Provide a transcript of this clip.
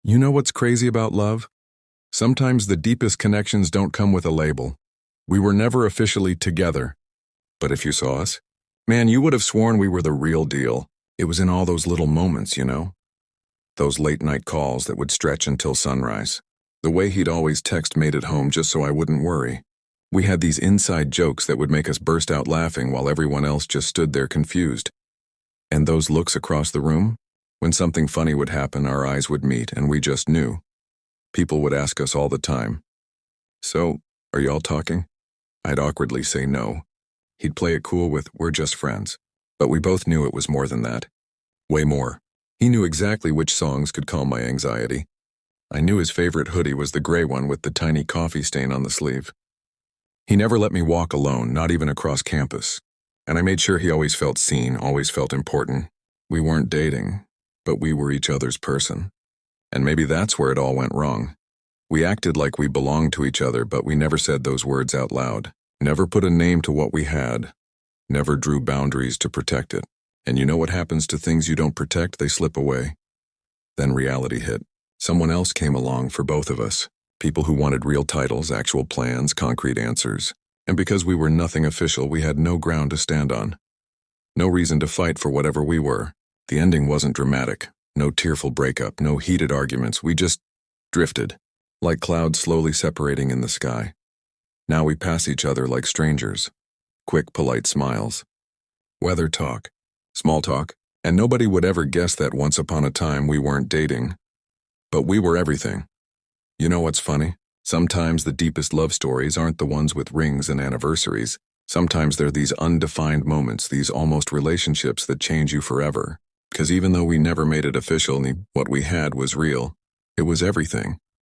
You know what's crazy about love? Sometimes the deepest connections don't come with a label. We were never officially together. But if you saw us, man, you would have sworn we were the real deal. It was in all those little moments, you know? Those late night calls that would stretch until sunrise. The way he'd always text made it home just so I wouldn't worry. We had these inside jokes that would make us burst out laughing while everyone else just stood there confused. And those looks across the room? When something funny would happen, our eyes would meet and we just knew. People would ask us all the time, "So, are y'all talking?" I'd awkwardly say no. He'd play it cool with, "We're just friends." But we both knew it was more than that. Way more. He knew exactly which songs could calm my anxiety. I knew his favorite hoodie was the gray one with the tiny coffee stain on the sleeve. He never let me walk alone, not even across campus. And I made sure he always felt seen, always felt important. We weren't dating, but we were each other's person. And maybe that's where it all went wrong. We acted like we belonged to each other, but we never said those words out loud. Never put a name to what we had. Never drew boundaries to protect it. And you know what happens to things you don't protect? They slip away. Then reality hit. Someone else came along for both of us. People who wanted real titles, actual plans, concrete answers. And because we were nothing official, we had no ground to stand on. No reason to fight for whatever we were. The ending wasn't dramatic. No tearful breakup, no heated arguments. We just drifted, like clouds slowly separating in the sky. Now we pass each other like strangers. Quick, polite smiles. Weather talk. Small talk. And nobody would ever guess that once upon a time we weren't dating. But we were everything. You know what's funny? Sometimes the deepest love stories aren't the ones with rings and anniversaries. Sometimes they're these undefined moments, these almost relationships that change you forever. Because even though we never made it official, what we had was real. It was everything.